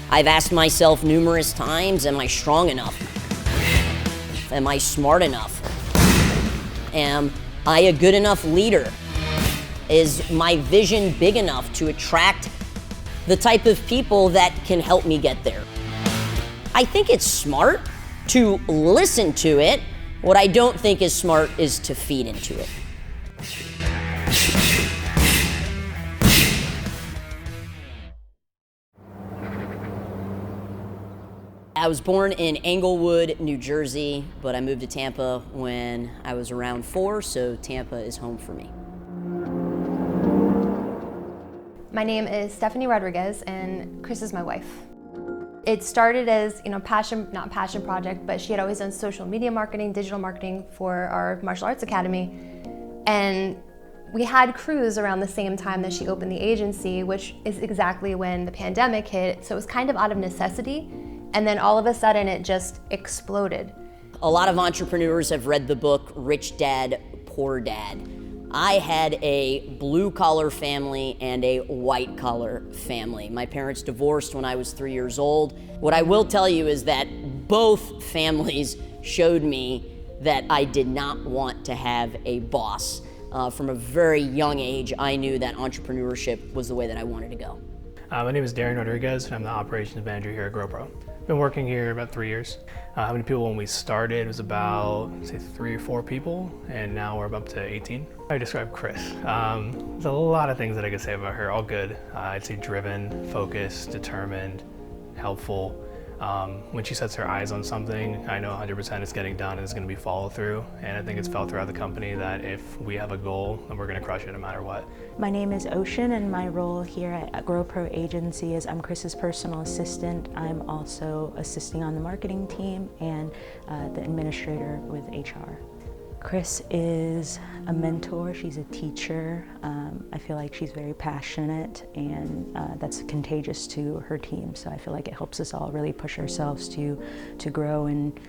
I've asked myself numerous times, am I strong enough? Am I smart enough? Am I a good enough leader? Is my vision big enough to attract the type of people that can help me get there? I think it's smart to listen to it. What I don't think is smart is to feed into it. I was born in Englewood, New Jersey, but I moved to Tampa when I was around 4, so Tampa is home for me. My name is Stephanie Rodriguez, and Cris is my wife. It started as, not passion project, but she had always done social media marketing, digital marketing for our martial arts academy. And we had Cris around the same time that she opened the agency, which is exactly when the pandemic hit. So it was kind of out of necessity. And then all of a sudden it just exploded. A lot of entrepreneurs have read the book, Rich Dad, Poor Dad. I had a blue-collar family and a white-collar family. My parents divorced when I was 3 years old. What I will tell you is that both families showed me that I did not want to have a boss. From a very young age, I knew that entrepreneurship was the way that I wanted to go. My name is Darren Rodriguez, and I'm the operations manager here at GrowPro. Been working here about 3 years. How many people when we started? It was about, say, 3 or 4 people, and now we're up to 18. I describe Cris. There's a lot of things that I could say about her, all good. I'd say driven, focused, determined, helpful. When she sets her eyes on something, I know 100% it's getting done and it's going to be follow through. And I think it's felt throughout the company that if we have a goal, then we're going to crush it no matter what. My name is Ocean, and my role here at GrowPro Agency is I'm Chris's personal assistant. I'm also assisting on the marketing team and the administrator with HR. Cris is a mentor, she's a teacher. I feel like she's very passionate, and that's contagious to her team. So I feel like it helps us all really push ourselves to grow and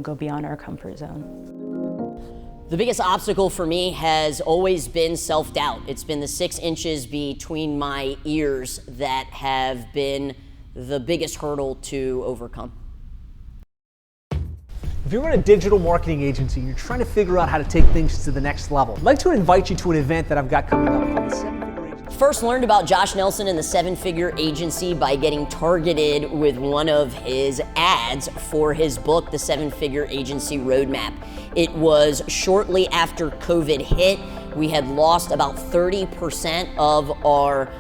go beyond our comfort zone. The biggest obstacle for me has always been self-doubt. It's been the 6 inches between my ears that have been the biggest hurdle to overcome. If you're in a digital marketing agency and you're trying to figure out how to take things to the next level, I'd like to invite you to an event that I've got coming up called the 7-Figure Agency. First learned about Josh Nelson and the 7-Figure Agency by getting targeted with one of his ads for his book, The 7-Figure Agency Roadmap. It was shortly after COVID hit. We had lost about 30% of our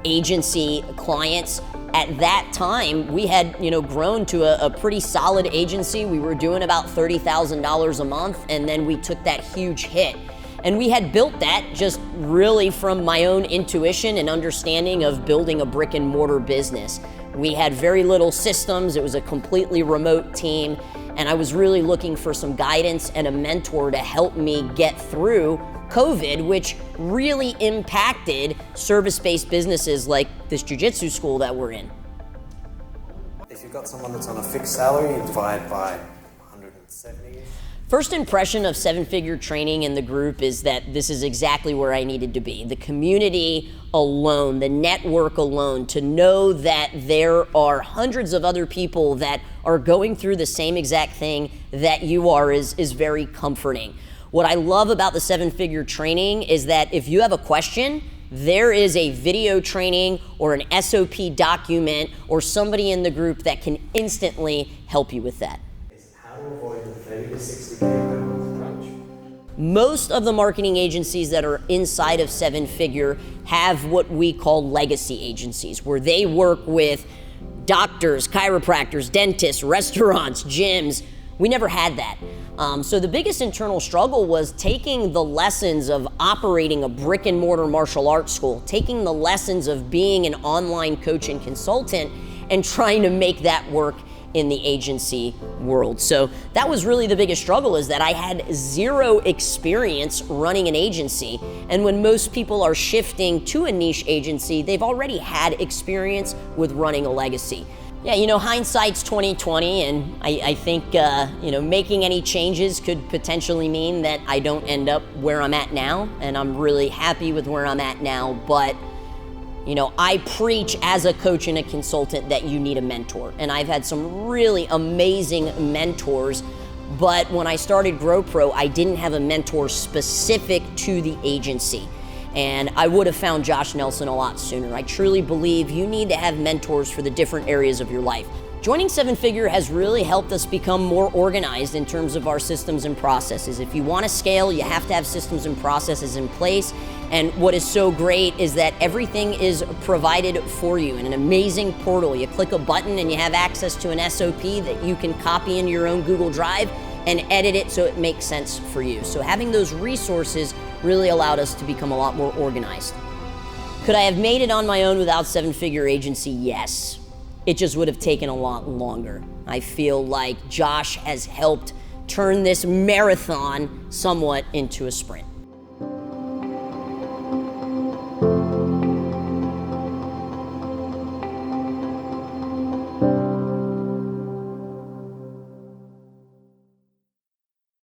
agency clients. At that time, we had grown to a pretty solid agency. We were doing about $30,000 a month, and then we took that huge hit. And we had built that just really from my own intuition and understanding of building a brick and mortar business. We had very little systems. It was a completely remote team, and I was really looking for some guidance and a mentor to help me get through COVID, which really impacted service-based businesses like this jiu-jitsu school that we're in. If you've got someone that's on a fixed salary, you divide by 170. First impression of 7-Figure Training in the group is that this is exactly where I needed to be. The community alone, the network alone, to know that there are hundreds of other people that are going through the same exact thing that you are is very comforting. What I love about the 7-Figure Training is that if you have a question, there is a video training or an SOP document or somebody in the group that can instantly help you with that. How to avoid the 30 to 60 day approach. Most of the marketing agencies that are inside of 7-Figure have what we call legacy agencies, where they work with doctors, chiropractors, dentists, restaurants, gyms. We never had that. So the biggest internal struggle was taking the lessons of operating a brick and mortar martial arts school, taking the lessons of being an online coach and consultant, and trying to make that work in the agency world. So that was really the biggest struggle, is that I had zero experience running an agency. And when most people are shifting to a niche agency, they've already had experience with running a legacy. Yeah, hindsight's 20/20, and I think making any changes could potentially mean that I don't end up where I'm at now, and I'm really happy with where I'm at now. But You know, I preach as a coach and a consultant that you need a mentor, and I've had some really amazing mentors, but when I started GrowPro, I didn't have a mentor specific to the agency, and I would have found Josh Nelson a lot sooner. I truly believe you need to have mentors for the different areas of your life. Joining Seven Figure has really helped us become more organized in terms of our systems and processes. If you want to scale, you have to have systems and processes in place. And what is so great is that everything is provided for you in an amazing portal. You click a button and you have access to an SOP that you can copy into your own Google Drive and edit it so it makes sense for you. So having those resources really allowed us to become a lot more organized. Could I have made it on my own without Seven Figure Agency? Yes. It just would have taken a lot longer. I feel like Josh has helped turn this marathon somewhat into a sprint.